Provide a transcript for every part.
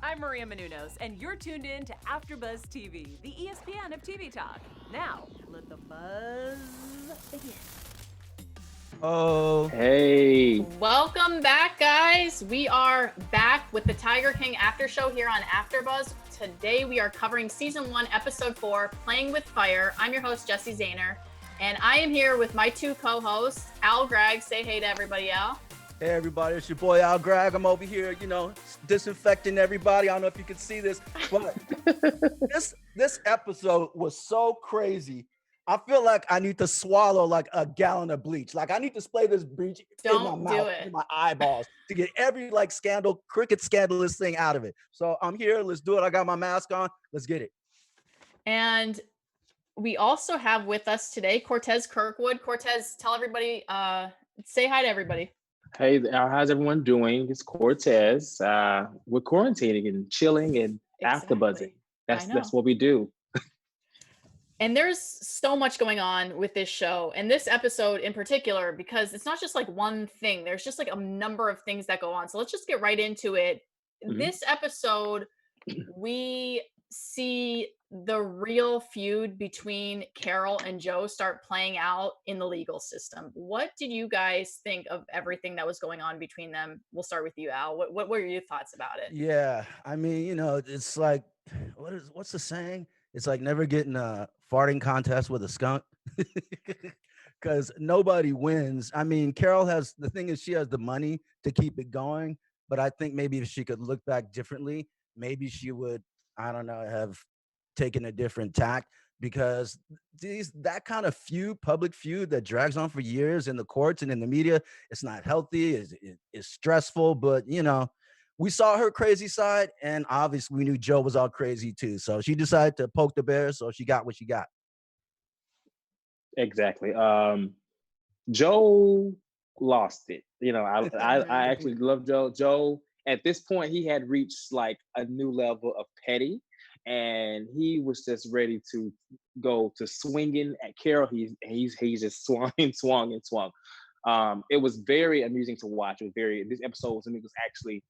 I'm Maria Menounos, and you're tuned in to AfterBuzz TV, the ESPN of TV talk. Now, let the buzz begin. Oh, Hey, Welcome back, guys. We are back with the Tiger King after show here on AfterBuzz. Today we are covering season 1, episode 4, Playing with Fire. I'm your host, Jessie Zahner, and I am here with my two co-hosts, Al Gragg. Say hey to everybody, Al. hey everybody, it's your boy Al Gragg. I'm over here, disinfecting everybody. I don't know if you can see this, but this episode was so crazy. I feel like I need to swallow like a gallon of bleach. Like I need to spray this bleach in my mouth, in my eyeballs to get every cricket scandalous thing out of it. So I'm here. Let's do it. I got my mask on. Let's get it. And we also have with us today Courtez Kirkwood. Courtez, tell everybody, say hi to everybody. hey, how's everyone doing? It's Courtez. We're quarantining and chilling and afterbuzzing. That's what we do. And there's so much going on with this show and this episode in particular, because it's not just like one thing. There's just like a number of things that go on. So let's just get right into it. Mhm. This episode, we see the real feud between Carole and Joe start playing out in the legal system. What did you guys think of everything that was going on between them? We'll start with you, Al. What were your thoughts about it? Yeah, I mean, it's like, what's the saying? It's like never getting a farting contest with a skunk, because nobody wins. I mean, Carole she has the money to keep it going, but I think maybe if she could look back differently, maybe she would, I don't know, have taken a different tack, because that kind of public feud that drags on for years in the courts and in the media, it's not healthy, it's stressful, but we saw her crazy side, and obviously we knew Joe was all crazy too. So she decided to poke the bear, so she got what she got. Exactly. Joe lost it. I actually love Joe. Joe, at this point, he had reached like a new level of petty, and he was just ready to go to swinging at Carole. He's just swung and swung and swung. It was very amusing to watch. This episode was actually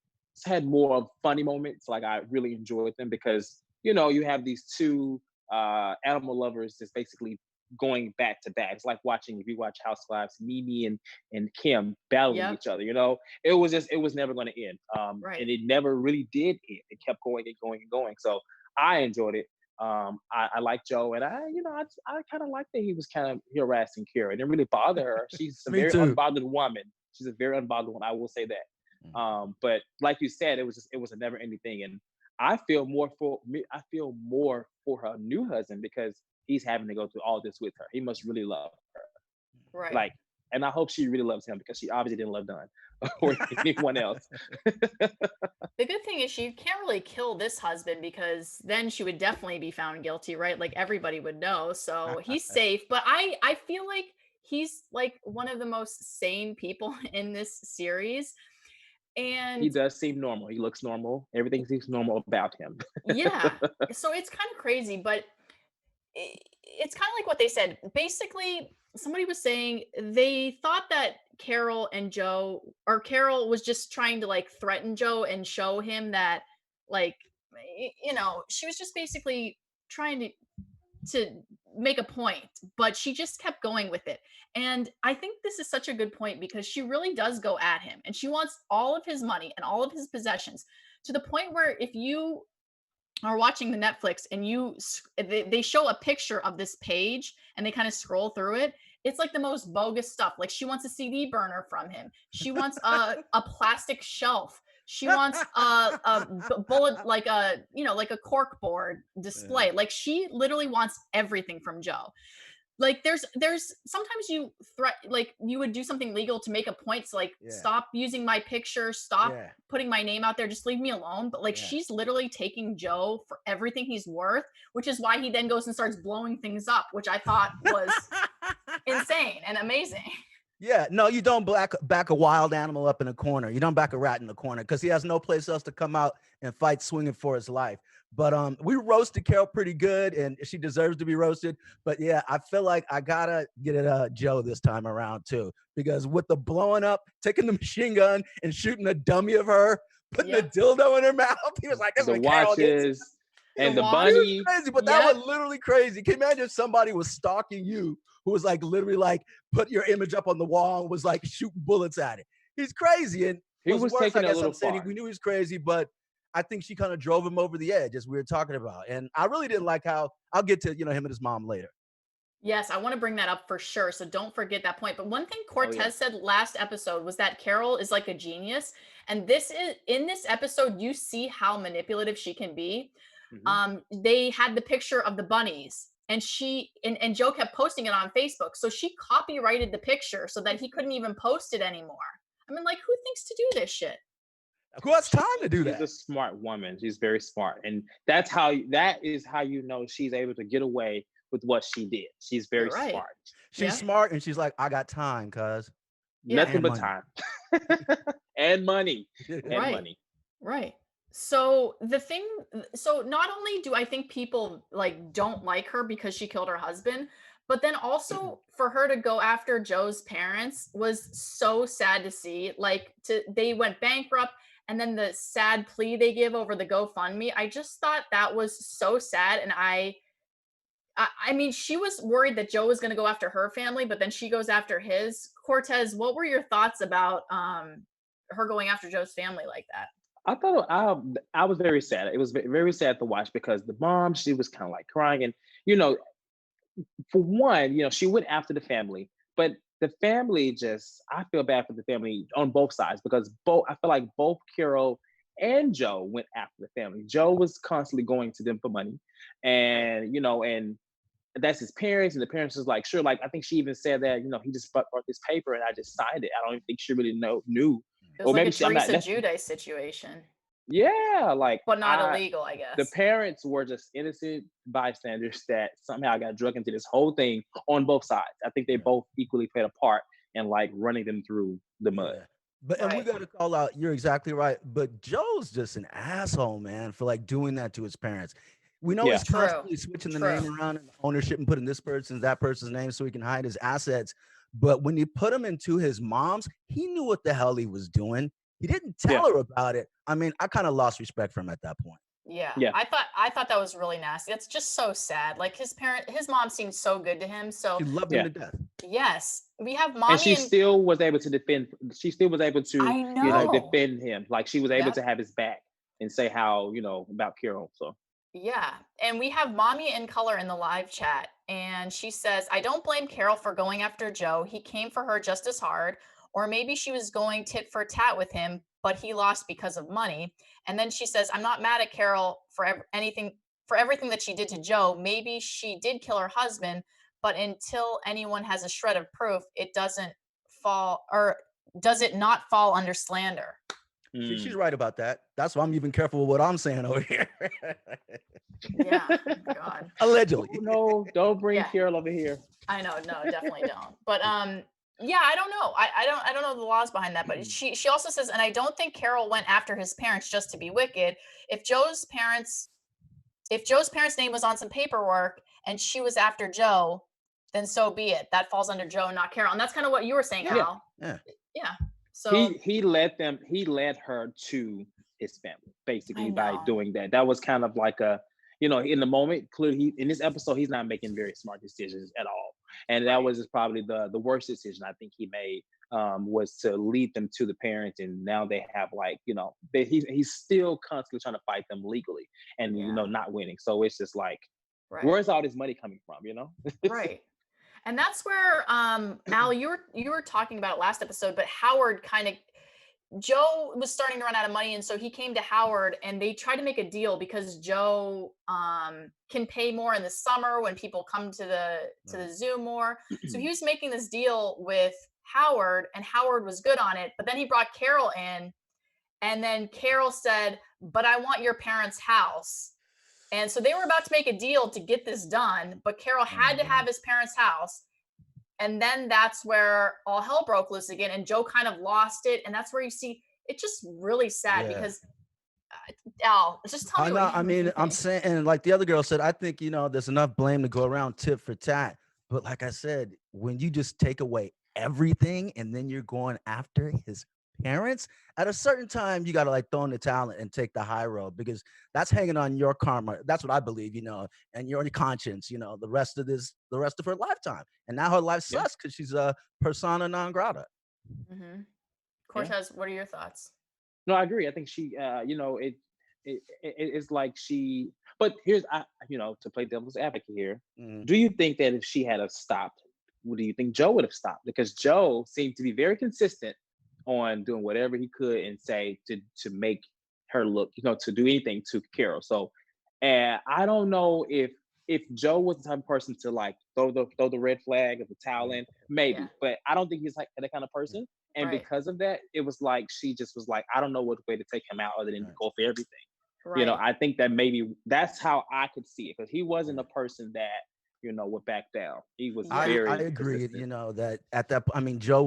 had more of funny moments. Like I really enjoyed them because you have these two animal lovers just basically going back to back. It's like if you watch Housewives, Mimi and Kim battling each other. It was never going to end. Right. And it never really did end. It kept going and going and going. So I enjoyed it. I like Joe, and I kind of like that he was kind of harassing Carole. It didn't really bother her. She's a very unbothered woman. She's a very unbothered one. I will say that. But like you said, it was a never ending thing, and I feel more for her new husband because he's having to go through all this with her. He must really love her, right? And I hope she really loves him because she obviously didn't love Dunn or anyone else. The good thing is she can't really kill this husband, because then she would definitely be found guilty, right? Like everybody would know. So he's safe. But I feel like he's like one of the most sane people in this series. And he does seem normal. He looks normal. Everything seems normal about him. Yeah. So it's kind of crazy, but it's kind of like what they said. Basically, somebody was saying they thought that Carole was just trying to like threaten Joe and show him that, like, she was just basically trying to make a point, but she just kept going with it. And I think this is such a good point, because she really does go at him, and she wants all of his money and all of his possessions, to the point where if you are watching the Netflix and they show a picture of this page and they kind of scroll through it, it's like the most bogus stuff. Like she wants a CD burner from him. She wants a plastic shelf. She wants a bullet, like a cork board display. Yeah. Like she literally wants everything from Joe. Like there's sometimes you would do something legal to make a point. So like, stop using my picture, stop putting my name out there, just leave me alone. But like she's literally taking Joe for everything he's worth, which is why he then goes and starts blowing things up, which I thought was insane and amazing. Yeah, no, you don't back a wild animal up in a corner. You don't back a rat in the corner, because he has no place else to come out and fight swinging for his life. But we roasted Carole pretty good, and she deserves to be roasted. But yeah, I feel like I gotta get it Joe this time around too, because with the blowing up, taking the machine gun and shooting a dummy of her putting a dildo in her mouth. He was like, "That's the what Carole gets." watches and the watch. bunny. Crazy, but that was literally crazy. Can you imagine if somebody was stalking you who was like literally like put your image up on the wall and was like shooting bullets at it? He's crazy. And He what's was worse, taking I it a guess little I'm saying far. we knew he was crazy, but I think she kind of drove him over the edge, as we were talking about. And I really didn't like how I'll get to him and his mom later. Yes, I want to bring that up for sure. So don't forget that point. But one thing Oh, Courtez yeah. said last episode was that Carole is like a genius. And this is in this episode, you see how manipulative she can be. They had the picture of the bunnies, and she and Joe kept posting it on Facebook. So she copyrighted the picture so that he couldn't even post it anymore. I mean, like, who thinks to do this shit? Who has time to do She's that? a smart woman. She's very smart, and that is how you know she's able to get away with what she did. She's very You're right. smart. She's smart, and she's like, I got time, cuz. Nothing And but money. time. And money. And Right. money. Right. So not only do I think people like don't like her because she killed her husband, but then also for her to go after Joe's parents was so sad to see. Like they went bankrupt, and then the sad plea they give over the GoFundMe. I just thought that was so sad. And I mean, she was worried that Joe was going to go after her family, but then she goes after his. Courtez, what were your thoughts about her going after Joe's family like that? I thought I was very sad. It was very sad to watch because the mom, she was kind of like crying, and for one, she went after the family, but the family I feel bad for the family on both sides because I feel like both Carole and Joe went after the family. Joe was constantly going to them for money, and and that's his parents, and the parents was like, sure, like I think she even said that he just brought this paper and I just signed it. I don't even think she really knew. It was like a Teresa Giudice situation. Yeah, like but not illegal, I guess. The parents were just innocent bystanders that somehow got drugged into this whole thing on both sides. I think they both equally played a part in like running them through the mud. Yeah. But and we got to call out, you're exactly right. But Joe's just an asshole, man, for like doing that to his parents. We know he's constantly switching the name around and ownership and putting this person's, that person's name so he can hide his assets. But when you put him into his mom's, he knew what the hell he was doing. He didn't tell her about it. I mean, I kind of lost respect for him at that point. Yeah. I thought that was really nasty. That's just so sad. Like his mom seemed so good to him. So she loved him to death. Yes. We have mommy. And she still was able to defend. She still was able to, defend him. Like she was able to have his back and say how, about Carole. So. Yeah. And we have mommy in color in the live chat. And she says, I don't blame Carole for going after Joe. He came for her just as hard. Or maybe she was going tit for tat with him, but he lost because of money. And then she says, I'm not mad at Carole for everything that she did to Joe. Maybe she did kill her husband, but until anyone has a shred of proof, it doesn't fall, or does it not fall under slander? She's right about that. That's why I'm even careful with what I'm saying over here. Yeah, God. Allegedly. No, don't bring Carole over here. I know, no, definitely don't. But yeah, I don't know. I don't know the laws behind that. But she also says, and I don't think Carole went after his parents just to be wicked. If Joe's parents' name was on some paperwork and she was after Joe, then so be it. That falls under Joe, not Carole. And that's kind of what you were saying, Al. Yeah. So he led her to his family basically by doing that. That was kind of like a, in the moment, clearly in this episode, he's not making very smart decisions at all. And that was probably the worst decision I think he made, was to lead them to the parents. And now they have like, he's still constantly trying to fight them legally and, not winning. So it's just like, where's all this money coming from, Right. And that's where, Al, you were talking about it last episode, but Howard Joe was starting to run out of money. And so he came to Howard and they tried to make a deal because Joe can pay more in the summer when people come to the zoo more. So he was making this deal with Howard and Howard was good on it. But then he brought Carole in and then Carole said, but I want your parents' house. And so they were about to make a deal to get this done, but Carole had to have his parents' house. And then that's where all hell broke loose again. And Joe kind of lost it. And that's where you see it's just really sad because Al, just tell me. I mean, I'm saying, and like the other girl said, I think, there's enough blame to go around tit for tat. But like I said, when you just take away everything and then you're going after his parents, at a certain time you got to like throw in the talent and take the high road, because that's hanging on your karma. That's what I believe, and your conscience, the rest of her lifetime. And now her life Yeah, sucks because she's a persona non grata. Mm-hmm. yeah. Cortez, what are your thoughts? No, I agree. I think she, it's like she. But here's, to play devil's advocate here. Mhm. Do you think that if she had have stopped, do you think Joe would have stopped? Because Joe seemed to be very consistent on doing whatever he could and say to make her look, to do anything to Carole. So, and I don't know if Joe was the type of person to like throw the red flag of the towel in, maybe, Yeah. but I don't think he's like that kind of person. And Right. because of that, it was like she just was like, I don't know what way to take him out other than Right. go for everything. Right. I think that maybe that's how I could see it, because he wasn't a person that would back down. He was Yeah. very I agree, consistent. that at that, I mean, Joe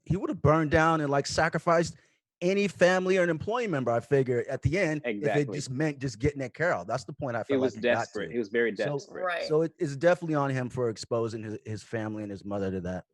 he would have burned down and like sacrificed any family or an employee member, I figure, at the end, if it Exactly. just meant just getting at Carole. That's the point I It felt was like it got desperate. to. He was very So, desperate. Right. so it's definitely on him for exposing his family and his mother to that.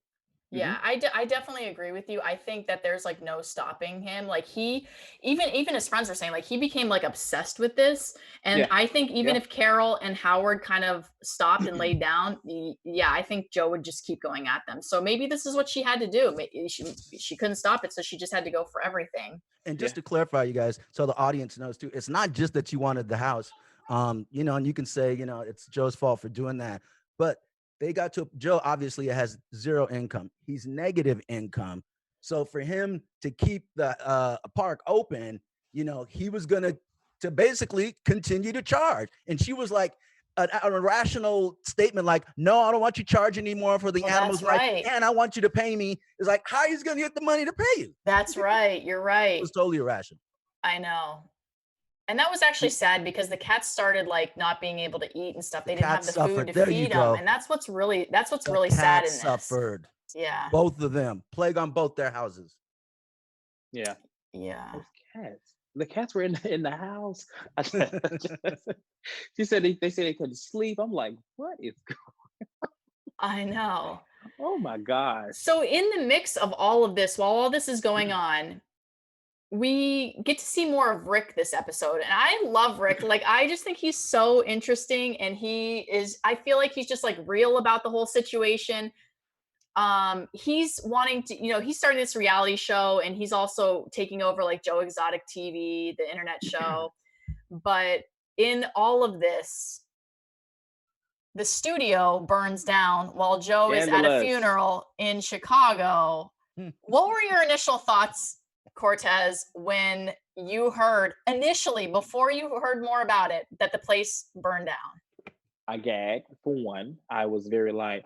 Yeah, Mhm. I definitely agree with you. I think that there's like no stopping him. Like he, even his friends were saying, like he became like obsessed with this. And Yeah. I think even Yeah. if Carole and Howard kind of stopped and laid down, yeah, I think Joe would just keep going at them. So maybe this is what she had to do. She couldn't stop it, so she just had to go for everything. And Yeah. just to clarify, you guys, so the audience knows too, it's not just that you wanted the house, and you can say, it's Joe's fault for doing that, but they got to Joe obviously has zero income. He's negative income. So for him to keep the park open, he was gonna to basically continue to charge. And she was like an irrational statement like, no, I don't want you charging anymore for the Well, animals, that's right? right. And I want you to pay me. It's like, how are you gonna get the money to pay you? That's right. You're It right. was totally irrational. I know. And that was actually sad because the cats started like not being able to eat and stuff. The They didn't have cats the food suffered. to There you feed them. go. And that's what's really The sad cats in this. suffered. Yeah. Both of them. Plague on both their houses. Yeah. Yeah. Those cats. The cats were in the house. She said they said they couldn't sleep. I'm like, what is? I know. Oh my gosh. So in the mix of all of this, while all this is going on, we get to see more of Rick this episode. And I love Rick. Like I just think he's so interesting and I feel like he's just like real about the whole situation. He's wanting to, he's starting this reality show and he's also taking over like Joe Exotic TV, the internet show. But in all of this, the studio burns down while Joe is at a Scandalous. funeral in Chicago. What were your initial thoughts, Courtez, when you heard initially, before you heard more about it, that the place burned down? I gagged for one. I was very like,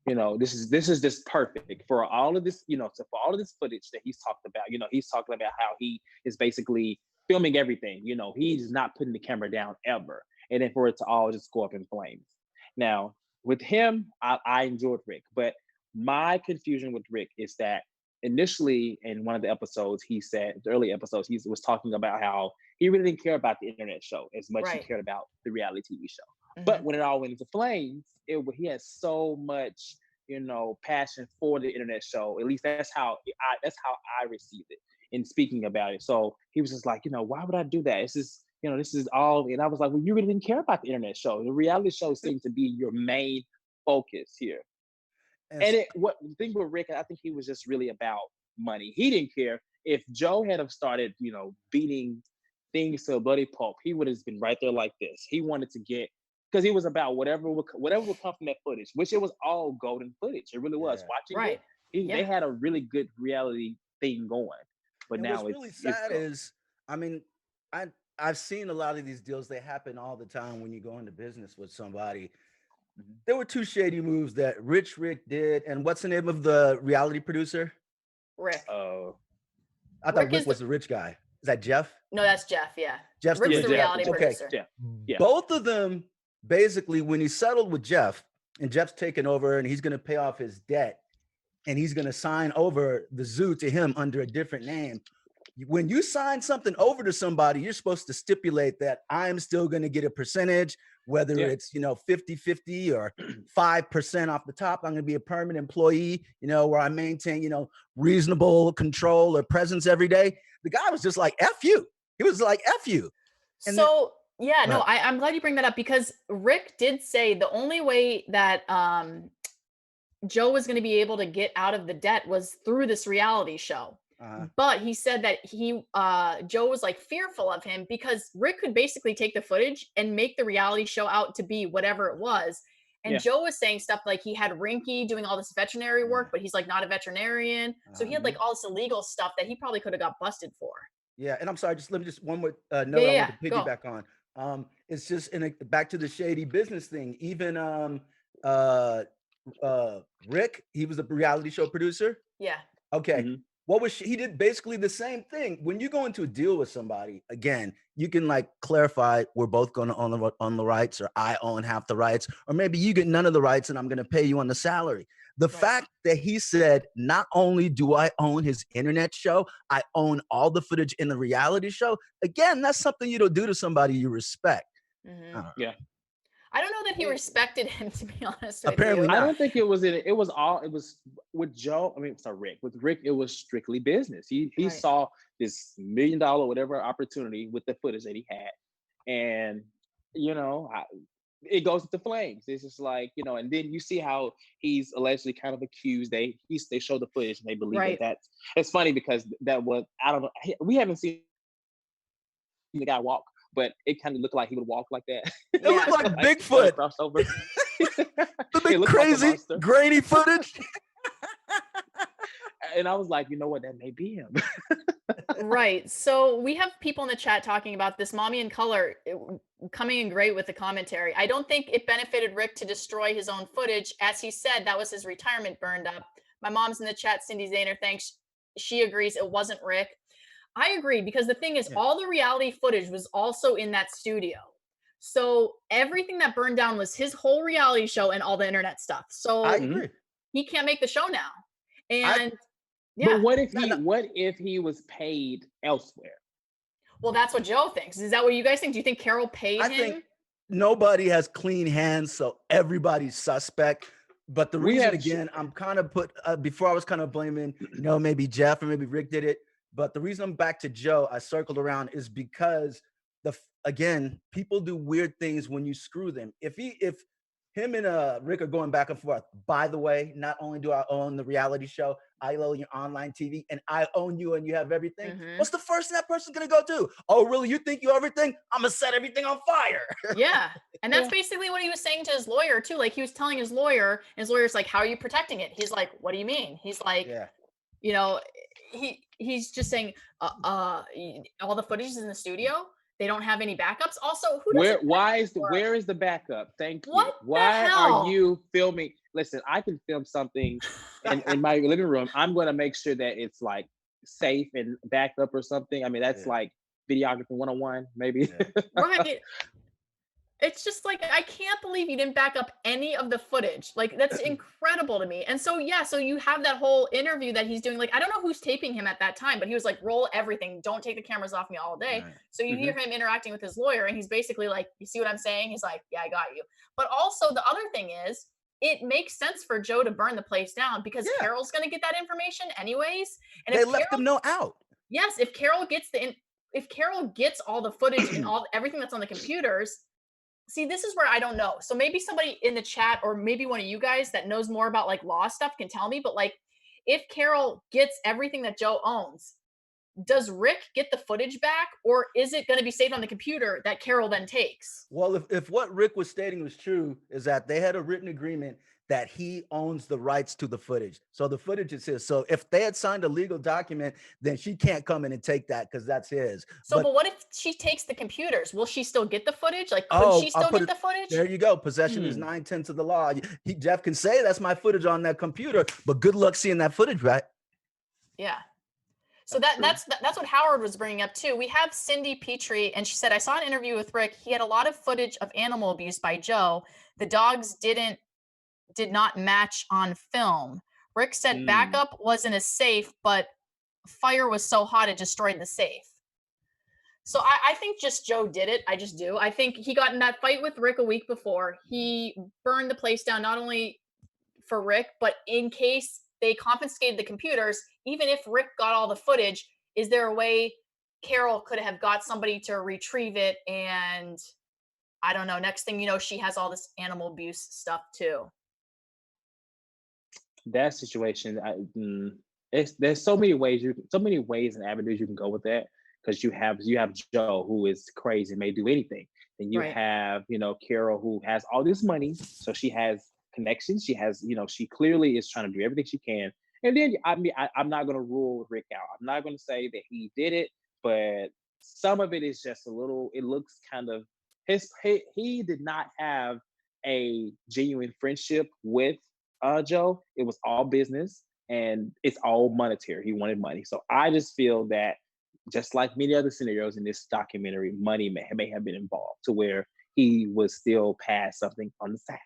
this is just perfect for all of this, so for all of this footage that he's talked about. He's talking about how he is basically filming everything. He's not putting the camera down ever, and then for it to all just go up in flames. Now, with him, I enjoyed Rick, but my confusion with Rick is that initially in one of the episodes, he said, the early episodes, he was talking about how he really didn't care about the internet show as much as Right. he cared about the reality TV show. Mhm. But when it all went into flames, he had so much, passion for the internet show. At least that's how I received it in speaking about it. So he was just like, why would I do that? This is all. And I was like, well, you really didn't care about the internet show. The reality show seemed to be your main focus here. And And the thing with Rick, I think he was just really about money. He didn't care if Joe had have started, beating things to a bloody pulp. He would have been right there like this. He wanted to get, because he was about whatever would come from that footage, which it was all golden footage. It really was. Yeah. Watching Right. it, they Yeah. had a really good reality thing going. But And now what's really it's sad gone. is, I mean, I've seen a lot of these deals. They happen all the time when you go into business with somebody. There were two shady moves that Rich Rick did. And what's the name of the reality producer? Rick. I thought Rick Rick is was the rich guy. Is that Jeff? No, that's Jeff. Yeah. Jeff's Rick's the the rich guy. reality Jeff. producer. Yeah. Both of them, basically, when he settled with Jeff, and Jeff's taken over and he's going to pay off his debt, and he's going to sign over the zoo to him under a different name. when you sign something over to somebody, you're supposed to stipulate that I'm still going to get a percentage, whether it's, 50-50 or 5% off the top. I'm going to be a permanent employee, where I maintain, reasonable control or presence every day. The guy was just like, F you. He was like, F you. And so yeah, no, I'm glad you bring that up, because Rick did say the only way that Joe was going to be able to get out of the debt was through this reality show. But he said that Joe was like fearful of him because Rick could basically take the footage and make the reality show out to be whatever it was. And Joe was saying stuff like he had Rinky doing all this veterinary work, but he's like not a veterinarian. So he had like all this illegal stuff that he probably could have got busted for. Yeah. And I'm sorry, let me just one more note I want to piggyback on. It's just back to the shady business thing. Even Rick, he was a reality show producer. Yeah. Okay. He did basically the same thing. When you go into a deal with somebody, again, you can like clarify, we're both going to own the rights, or I own half the rights, or maybe you get none of the rights and I'm going to pay you on the salary. The fact that he said, not only do I own his internet show, I own all the footage in the reality show. Again, that's something you don't do to somebody you respect. Yeah. I don't know that he respected him, to be honest. Apparently not. I don't think it was it was with Joe. Rick. With Rick, it was strictly business. He saw this $1 million whatever opportunity with the footage that he had. And, it goes into flames. It's just like, and then you see how he's allegedly kind of accused. They show the footage and they believe it's funny because that was, I don't know. We haven't seen the guy walk, but it kind of looked like he would walk like that. It looked like Bigfoot. Crossover. The big crazy grainy footage. And I was like, you know what, that may be him. Right. So we have people in the chat talking about this. Mommy in Color coming in great with the commentary. I don't think it benefited Rick to destroy his own footage. As he said, that was his retirement burned up. My mom's in the chat, Cindy Zahner, thanks. She agrees it wasn't Rick. I agree, because the thing is, all the reality footage was also in that studio. So everything that burned down was his whole reality show and all the internet stuff. So I agree. He can't make the show now. And but what if he was paid elsewhere? Well, that's what Joe thinks. Is that what you guys think? Do you think Carole paid him? I think nobody has clean hands, so everybody's suspect. But the reason, again, I'm kind of before I was kind of blaming, maybe Jeff or maybe Rick did it. But the reason I'm back to Joe, I circled around, is because again, people do weird things when you screw them. If him and Rick are going back and forth, by the way, not only do I own the reality show, I own your online TV, and I own you and you have everything. What's the first thing that person's going to go do? Oh, really? You think you everything? I'm going to set everything on fire. Yeah. And that's basically what he was saying to his lawyer too. Like, he was telling his lawyer, and his lawyer's like, how are you protecting it? He's like, what do you mean? He's like, he's just saying, all the footage is in the studio. They don't have any backups. Also, where is the backup? Thank you. Why are you filming? Listen, I can film something in my living room. I'm going to make sure that it's like safe and backed up or something. I mean, that's like videography 101, maybe. Right. It's just like, I can't believe you didn't back up any of the footage. Like, that's incredible to me. And so, so you have that whole interview that he's doing. Like, I don't know who's taping him at that time, but he was like, roll everything. Don't take the cameras off me all day. Right. So you hear him interacting with his lawyer, and he's basically like, you see what I'm saying? He's like, yeah, I got you. But also the other thing is, it makes sense for Joe to burn the place down because Carole's going to get that information anyways. And they left them out. Yes. If Carole gets all the footage and everything that's on the computers. See, this is where I don't know. So maybe somebody in the chat, or maybe one of you guys that knows more about like law stuff, can tell me. But like, if Carole gets everything that Joe owns, does Rick get the footage back, or is it going to be saved on the computer that Carole then takes? Well, if what Rick was stating was true, is that they had a written agreement that he owns the rights to the footage. So the footage is his. So if they had signed a legal document, then she can't come in and take that because that's his. So, but what if she takes the computers? Will she still get the footage? Like, could she still get the footage? There you go. Possession is 9/10 of the law. Jeff can say that's my footage on that computer, but good luck seeing that footage, right? Yeah. So that's what Howard was bringing up too. We have Cindy Petrie, and she said, I saw an interview with Rick. He had a lot of footage of animal abuse by Joe. The dogs did not match on film. Rick said backup wasn't as safe, but fire was so hot it destroyed the safe. So I think just Joe did it. I just do. I think he got in that fight with Rick a week before. He burned the place down, not only for Rick, but in case they confiscated the computers, even if Rick got all the footage, is there a way Carole could have got somebody to retrieve it? And I don't know, next thing you know, she has all this animal abuse stuff too. That situation, there's so many ways and avenues you can go with that, because you have Joe, who is crazy, may do anything. Then you Right. have, Carole, who has all this money, so she has connections. She has, she clearly is trying to do everything she can. And then I'm not going to rule Rick out. I'm not going to say that he did it, but some of it is just a little. It looks kind of he did not have a genuine friendship with Joe. It was all business, and it's all monetary. He wanted money. So I just feel that, just like many other scenarios in this documentary, money may have been involved, to where he was still past something on the side.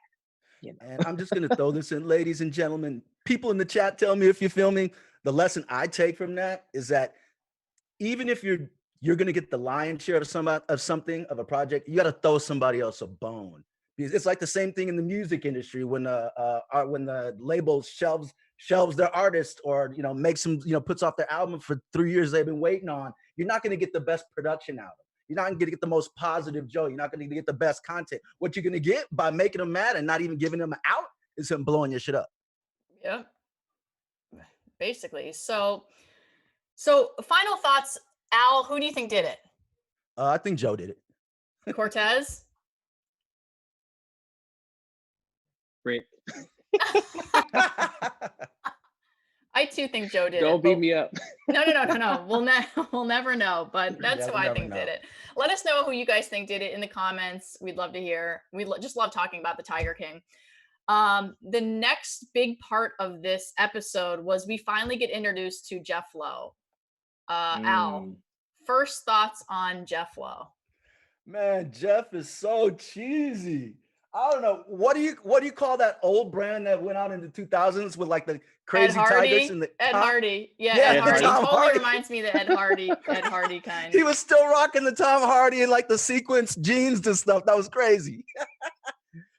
And I'm just going to throw this in, ladies and gentlemen. People in the chat, tell me if you're filming. The lesson I take from that is that even if you're going to get the lion's share of something of a project, you got to throw somebody else a bone. Because it's like the same thing in the music industry when the label shelves their artist, or makes them, puts off their album for 3 years they've been waiting on. You're not going to get the best production out of them. You're not going to get the most positive Joe. You're not going to get the best content. What you're going to get by making them mad and not even giving them out is him blowing your shit up. Yeah. Basically. So final thoughts, Al, who do you think did it? I think Joe did it. Courtez? Rick. I too think Joe did it. Don't beat me up. No. We'll never know, but that's who I think did it. Let us know who you guys think did it in the comments. We'd love to hear. We just love talking about the Tiger King. The next big part of this episode was we finally get introduced to Jeff Lowe. Al, first thoughts on Jeff Lowe? Man, Jeff is so cheesy. I don't know. What do you call that old brand that went out in the 2000s with like the crazy tigers and the Ed Hardy? Yeah, Yeah, Ed Hardy. Tom Totally Hardy. reminds me of the Ed Hardy kind. He was still rocking the Tom Hardy and like the sequence jeans and stuff. That was crazy.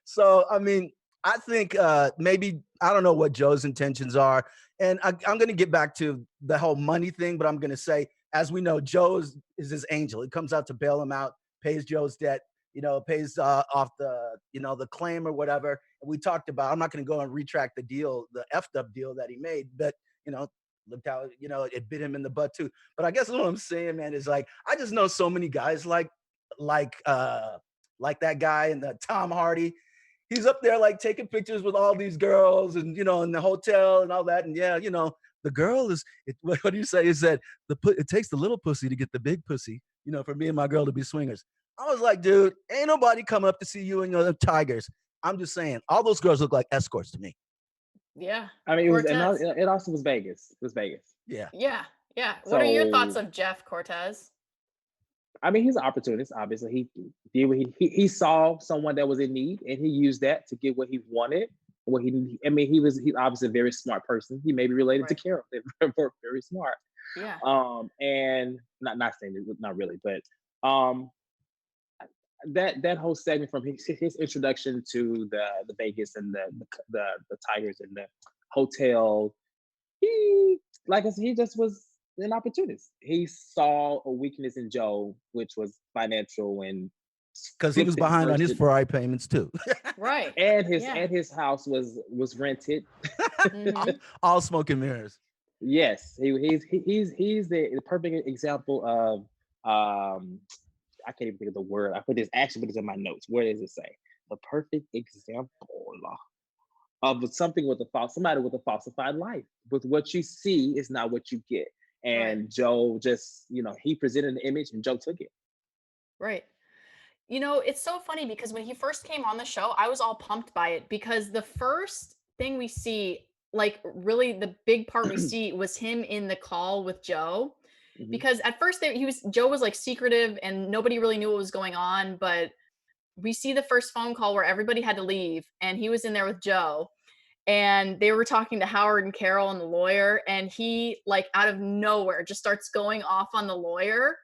So, I mean, I think maybe, I don't know what Joe's intentions are. And I'm going to get back to the whole money thing, but I'm going to say, as we know, Joe is his angel. He comes out to bail him out, pays Joe's debt, pays off the claim or whatever. And we talked about, I'm not going to go and retract the deal, the effed up deal that he made, but, looked how, it bit him in the butt too. But I guess what I'm saying, man, is like, I just know so many guys like that guy and the Tom Hardy. He's up there like taking pictures with all these girls and, in the hotel and all that. And yeah, the girl is, what do you say? Is that it takes the little pussy to get the big pussy, for me and my girl to be swingers. I was like, dude, ain't nobody come up to see you and your tigers. I'm just saying, all those girls look like escorts to me. Yeah. I mean, it also was Vegas. It was Vegas. Yeah. What are your thoughts of Jeff Courtez? I mean, he's an opportunist. Obviously, he did what he saw someone that was in need, and he used that to get what he wanted. He's obviously a very smart person. He may be related to Carole. They're very smart. Yeah. And not saying it, not really, but that whole segment from his introduction to the Vegas and the Tigers and the hotel, he just was an opportunist. He saw a weakness in Joe, which was financial, and because he was behind on his Ferrari payments too. Right. And his house was rented. Mm-hmm. all smoke and mirrors. Yes, he's the perfect example of I can't even think of the word. I put this in my notes. Where does it say? The perfect example of somebody with a falsified life. With what you see is not what you get. And Joe just, he presented an image and Joe took it. Right. It's so funny because when he first came on the show, I was all pumped by it because the first thing we see, like really the big part we see was him in the call with Joe. Mm-hmm. Because at first Joe was like secretive and nobody really knew what was going on, but we see the first phone call where everybody had to leave and he was in there with Joe. and they were talking to Howard and Carole and the lawyer, and he like out of nowhere just starts going off on the lawyer.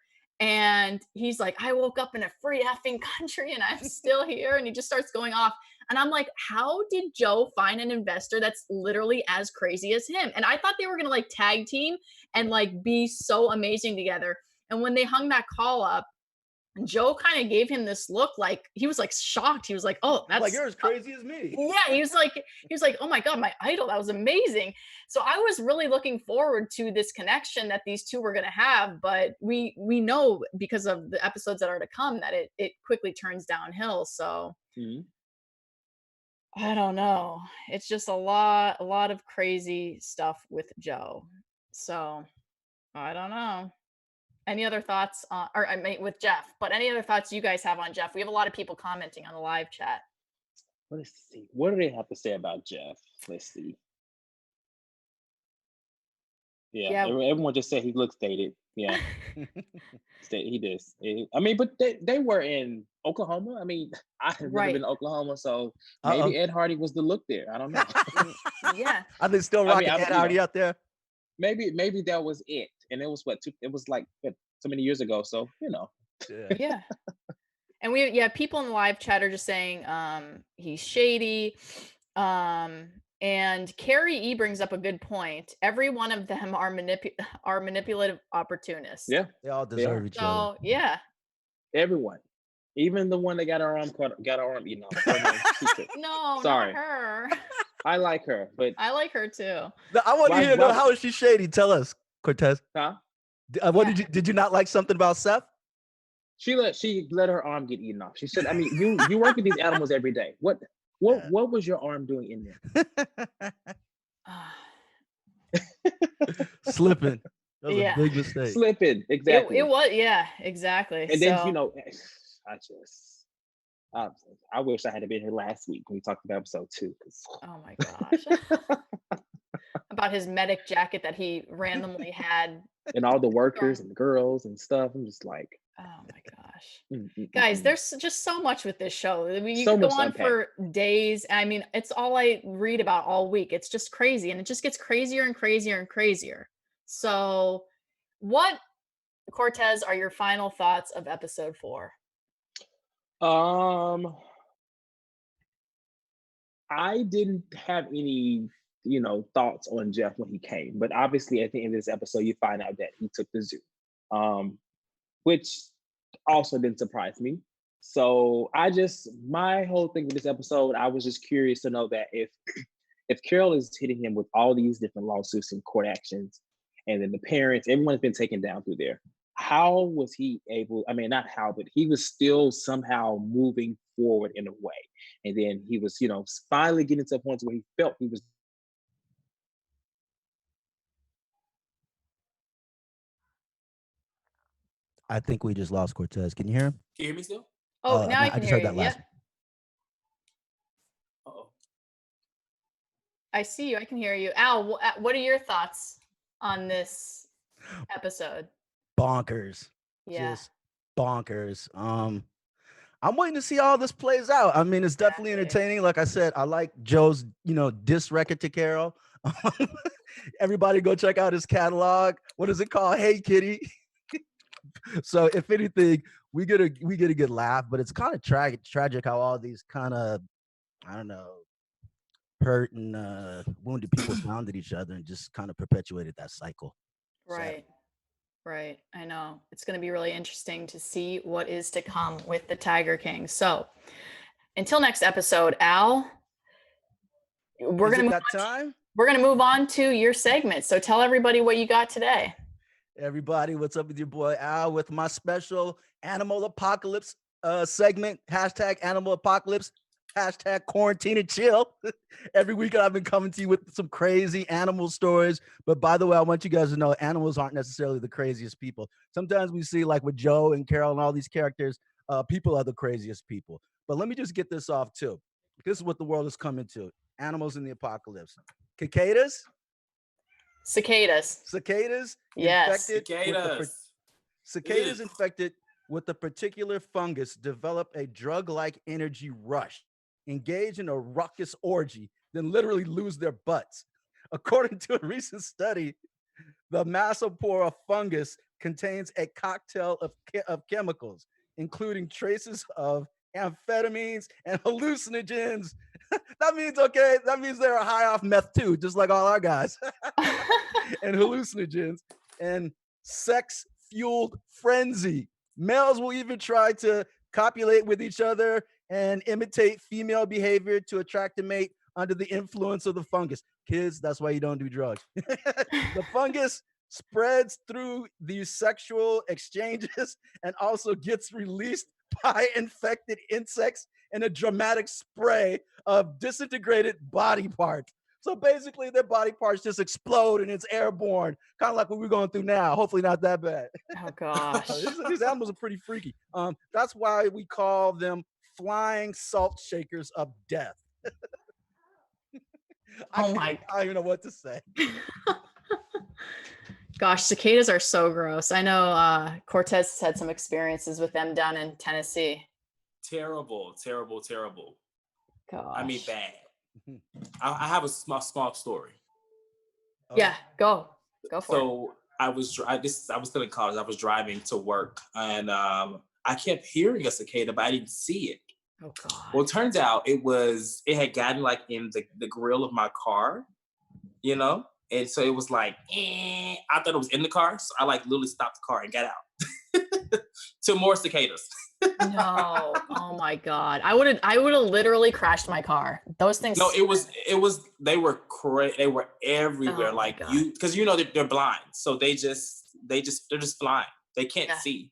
And he's like, I woke up in a free effing country and I'm still here. And he just starts going off. And I'm like, how did Joe find an investor that's literally as crazy as him? And I thought they were going to like tag team and like be so amazing together. And when they hung that call up, Joe kind of gave him this look like he was like shocked. He was like, oh, that's like you're as crazy as me. yeah, he was like, oh my God, my idol, that was amazing. So I was really looking forward to this connection that these two were gonna have, but we know because of the episodes that are to come that it quickly turns downhill. So Mhm. I don't know. It's just a lot of crazy stuff with Joe. So I don't know. Any other thoughts on, or I mean with Jeff, but any other thoughts you guys have on Jeff? We have a lot of people commenting on the live chat. Let's see. What do they have to say about Jeff? Let's see. Yeah, Yeah. everyone just said he looks dated. Yeah, he does. I mean, but they were in Oklahoma. I mean, I have never Right. been to Oklahoma, so Uh-oh. maybe Ed Hardy was the look there. I don't know. Yeah. Are they still I mean, rocking Ed Hardy out there? maybe that was it, and it was it was like so many years ago. So Yeah. And people in the live chat are just saying he's shady. And Carrie E brings up a good point. Every one of them are manipulative opportunists. yeah, They all they are. deserve each other. So yeah. Everyone, even the one that got her arm eaten off. Her name, secret. No, Sorry. not her. I like her, but I like her too. No, I want to hear why- how is she shady? Tell us, Courtez. huh? What Yeah. did you not like something about Seth? She let her arm get eaten off. She said, I mean, you work with these animals every day. What was your arm doing in there? Slipping. That was Yeah. a big mistake. Slipping, exactly. It was, yeah, exactly. And then I wish I had been here last week when we talked about episode 2. Oh my gosh. About his medic jacket that he randomly had. And all the workers and the girls and stuff. I'm just like, oh my gosh. Guys, there's just so much with this show. You So could go much to on unpack. for days. I mean, it's all I read about all week. It's just crazy, and it just gets crazier and crazier and crazier. So, what, Courtez, are your final thoughts of episode 4? I didn't have any, thoughts on Jeff when he came, but obviously at the end of this episode, you find out that he took the zoo, which also didn't surprise me. So my whole thing with this episode, I was just curious to know that if Carole is hitting him with all these different lawsuits and court actions, and then the parents, everyone's been taken down through there. How was he able? I mean, not how, but he was still somehow moving forward in a way. And then he was, finally getting to a point where he felt he was. I think we just lost Courtez. Can you hear him? Can you hear me still? Oh, now I can hear heard you. that last Yeah, one. Uh-oh. I see you. I can hear you. Al, what are your thoughts on this episode? Bonkers. Yeah. Just bonkers. I'm waiting to see how this plays out. I mean, it's definitely Exactly. entertaining. Like I said, I like Joe's, diss record to Carole. Everybody go check out his catalog. What is it called? Hey Kitty. So if anything, we get a good laugh, but it's kind of tragic how all these kind of, I don't know, hurt and wounded people founded each other and just kind of perpetuated that cycle. Right. Right. I know. It's going to be really interesting to see what is to come with the Tiger King. So until next episode, Al, we're going to move on to your segment. So tell everybody what you got today. Everybody, what's up with your boy Al with my special Animal Apocalypse segment, #Animal Apocalypse, #Quarantine and Chill. Every week I've been coming to you with some crazy animal stories. But by the way, I want you guys to know animals aren't necessarily the craziest people. Sometimes we see, like with Joe and Carole and all these characters, people are the craziest people. But let me just get this off too. This is what the world is coming to. Animals in the apocalypse. Cicadas. Yes. Cicadas infected with a particular fungus develop a drug-like energy rush, engage in a raucous orgy, then literally lose their butts. According to a recent study, the Masopora fungus contains a cocktail of chemicals, including traces of amphetamines and hallucinogens. That means they're high off meth too, just like all our guys. And hallucinogens and sex-fueled frenzy. Males will even try to copulate with each other and imitate female behavior to attract a mate under the influence of the fungus. Kids, that's why you don't do drugs. The fungus spreads through these sexual exchanges and also gets released by infected insects in a dramatic spray of disintegrated body parts. So basically, their body parts just explode and it's airborne, kind of like what we're going through now. Hopefully, not that bad. Oh gosh. These animals are pretty freaky. That's why we call them flying salt shakers of death. Oh my. I don't even know what to say. Gosh, cicadas are so gross. I know Courtez has had some experiences with them down in Tennessee. Terrible. Gosh. I mean, bad. I have a small story. Yeah, go for it. So I was still in college. I was driving to work, and I kept hearing a cicada, but I didn't see it. Oh God. Well, it turns out it had gotten like in the grill of my car, you know, and so it was like, I thought it was in the car, so I like literally stopped the car and got out. To more cicadas. No, oh my God. I would have literally crashed my car. Those things. No, they were everywhere. Oh like God. because they're blind. So they're just blind. They can't see.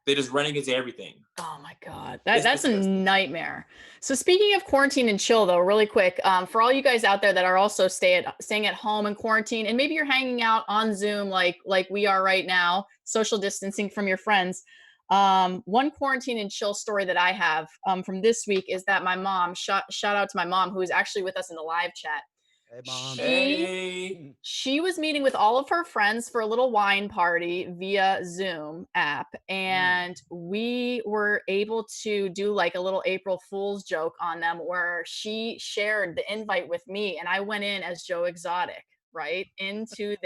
They're just running into everything. Oh my God. That's a nightmare. So speaking of quarantine and chill though, really quick, for all you guys out there that are also staying at home in quarantine, and maybe you're hanging out on Zoom like we are right now, social distancing from your friends. One quarantine and chill story that I have from this week is that my mom, shout out to my mom, who is actually with us in the live chat. Hey, Mom. She was meeting with all of her friends for a little wine party via Zoom app, and we were able to do like a little April Fool's joke on them where she shared the invite with me, and I went in as Joe Exotic, right, into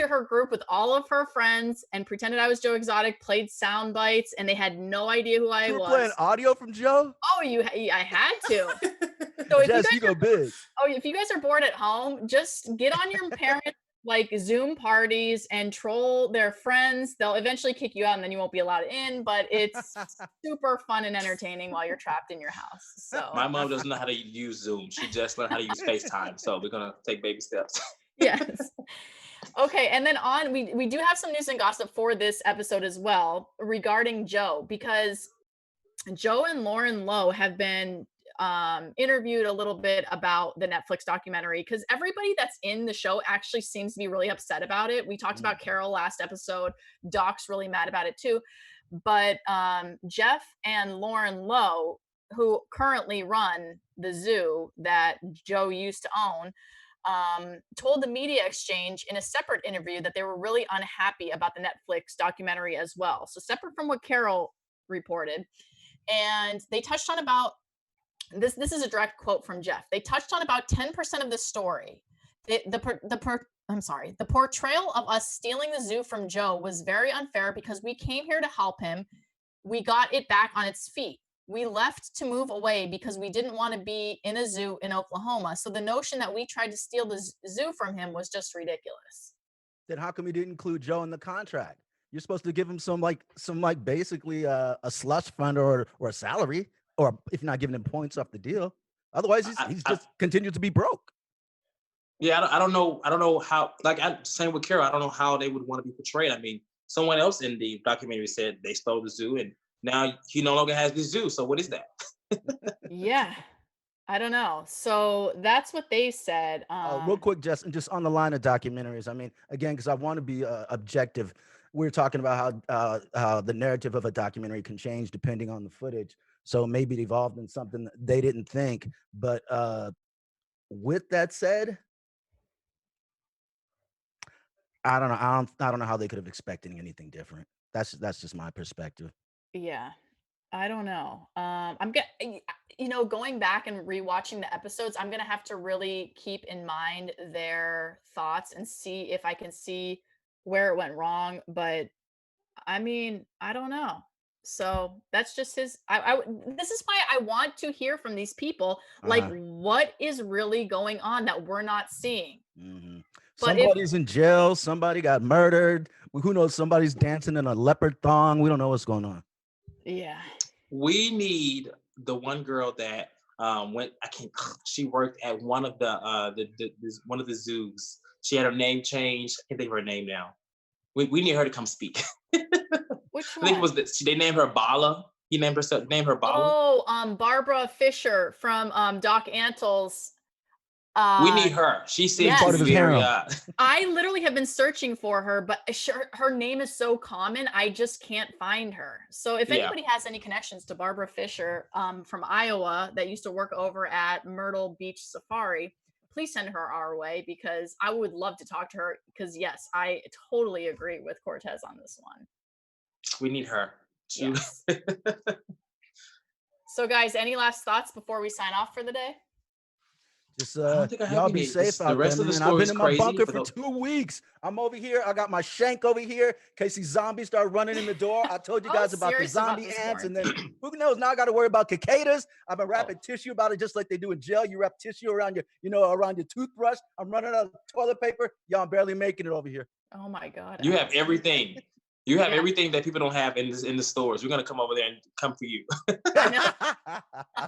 her group with all of her friends and pretended I was Joe Exotic, played sound bites, and they had no idea who I was. You were playing audio from Joe? Oh, I had to. So if Jess, you go big. if you guys are bored at home, just get on your parents' like Zoom parties and troll their friends. They'll eventually kick you out and then you won't be allowed in, but it's super fun and entertaining while you're trapped in your house. So My mom doesn't know how to use Zoom. She just learned how to use FaceTime. So we're gonna take baby steps. Yes. Okay, and then we do have some news and gossip for this episode as well regarding Joe, because Joe and Lauren Lowe have been interviewed a little bit about the Netflix documentary, because everybody that's in the show actually seems to be really upset about it. We talked about Carole last episode. Doc's really mad about it too. But Jeff and Lauren Lowe, who currently run the zoo that Joe used to own, told the Media Exchange in a separate interview that they were really unhappy about the Netflix documentary as well. So separate from what Carole reported. And they touched on about this is a direct quote from Jeff. They touched on about 10% of the story. The portrayal of us stealing the zoo from Joe was very unfair because we came here to help him. We got it back on its feet. We left to move away because we didn't want to be in a zoo in Oklahoma. So the notion that we tried to steal the zoo from him was just ridiculous. Then how come you didn't include Joe in the contract? You're supposed to give him some basically a slush fund or a salary, or if you're not giving him points off the deal. Otherwise, he's just continued to be broke. Yeah, I don't know how. Same with Carole. I don't know how they would want to be portrayed. I mean, someone else in the documentary said they stole the zoo, and now he no longer has the zoo. So what is that? Yeah, I don't know. So that's what they said. Real quick, just on the line of documentaries. I mean, again, because I want to be objective. We're talking about how the narrative of a documentary can change depending on the footage. So maybe it evolved in something that they didn't think. But with that said, I don't know. I don't know how they could have expected anything different. That's just my perspective. Yeah. I don't know. Going back and rewatching the episodes, I'm gonna have to really keep in mind their thoughts and see if I can see where it went wrong. But I mean, I don't know. So that's just his. This is why I want to hear from these people. Like, Uh-huh. what is really going on that we're not seeing? Mhm. But if Somebody's in jail. Somebody got murdered. Who knows? Somebody's dancing in a leopard thong. We don't know what's going on. yeah, We need the one girl that went. I can't. She worked at one of one of the zoos. She had her name changed. I can't think of her name now. We need her to come speak. which I think it one? was they named her Bala. He named her Bala. Oh, Barbara Fisher from Doc Antle's. We Uh, need her. She She's seems part to of yes, his be very harem. I literally have been searching for her, but her name is so common, I just can't find her. So if yeah. anybody has any connections to Barbara Fisher from Iowa that used to work over at Myrtle Beach Safari, please send her our way because I would love to talk to her. Because yes, I totally agree with Courtez on this one. We need her. Yes. So guys, any last thoughts before we sign off for the day? Just I don't think I have y'all any. be safe The out there, rest of the man. I've story been is in my crazy. bunker for 2 weeks. I'm over here. I got my shank over here in case these zombies start running in the door. I told you Oh, guys about the serious about zombie this ants, and then quarantine. who knows? Now I got to worry about cicadas. I've been Oh, wrapping tissue about it just like they do in jail. You wrap tissue around around your toothbrush. I'm running out of toilet paper. Y'all, I'm barely making it over here. Oh my God, you have Alex. everything. You have Yeah. everything that people don't have in the stores. We're gonna come over there and come for you I know.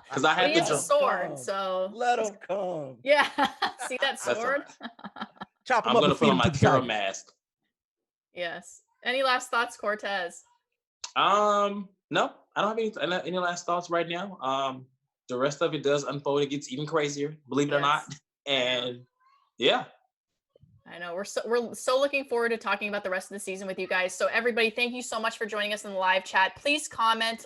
because I But have he the has a jump. sword, so Let them come. yeah. See that That's all sword? right. Chop them I'm up gonna and put feed on them to my the Carol tigers. mask. Yes. Any last thoughts, Courtez? No, I don't have any last thoughts right now. The rest of it does unfold. It gets even crazier, believe it or not. Yes. And yeah, I know we're so looking forward to talking about the rest of the season with you guys. So everybody, thank you so much for joining us in the live chat. Please comment,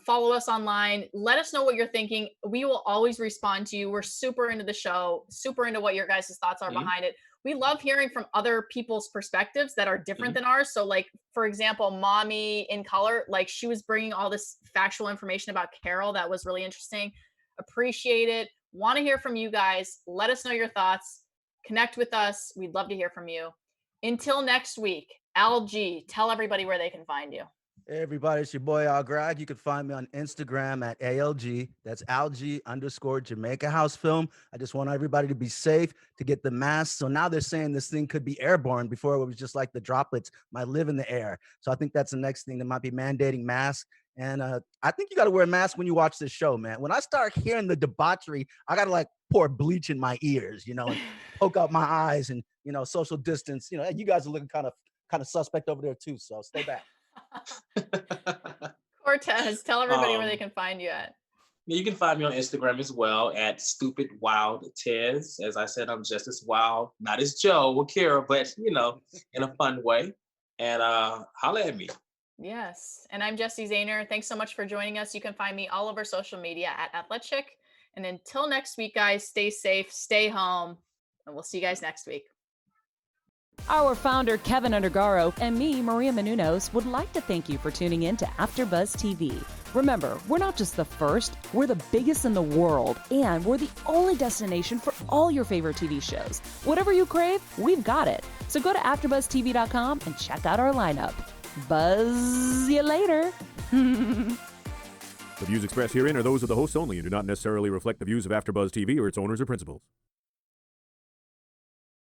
follow us online. Let us know what you're thinking. We will always respond to you. We're super into the show, super into what your guys' thoughts are mhm, behind it. We love hearing from other people's perspectives that are different mhm. than ours. So, like, for example, Mommy in Color, like, she was bringing all this factual information about Carole that was really interesting. Appreciate it. Want to hear from you guys. Let us know your thoughts. Connect with us. We'd love to hear from you. Until next week, LG, tell everybody where they can find you. Hey everybody, it's your boy Gragg. You can find me on Instagram at ALG. That's alg_Jamaica House Film. I just want everybody to be safe, to get the mask. So now they're saying this thing could be airborne. Before it was just like the droplets might live in the air. So I think that's the next thing. They might be mandating masks. And I think you got to wear a mask when you watch this show, man. When I start hearing the debauchery, I got to like pour bleach in my ears, and poke out my eyes and, social distance. You guys are looking kind of suspect over there too. So stay back. Courtez, tell everybody where they um, can find you at. you can find me on Instagram as well at Stupid Wild Tez. As I said, I'm just as wild, not as Joe or Kira, but in a fun way. And holla at me. Yes. And I'm Jessie Zahner. Thanks so much for joining us. You can find me all over social media at Athletic. And until next week, guys, stay safe, stay home, and we'll see you guys next week. Our founder, Keven Undergaro, and me, Maria Menounos, would like to thank you for tuning in to AfterBuzz TV. Remember, we're not just the first, we're the biggest in the world, and we're the only destination for all your favorite TV shows. Whatever you crave, we've got it. So go to AfterBuzzTV.com and check out our lineup. Buzz you later. The views expressed herein are those of the hosts only and do not necessarily reflect the views of AfterBuzz TV or its owners or principals.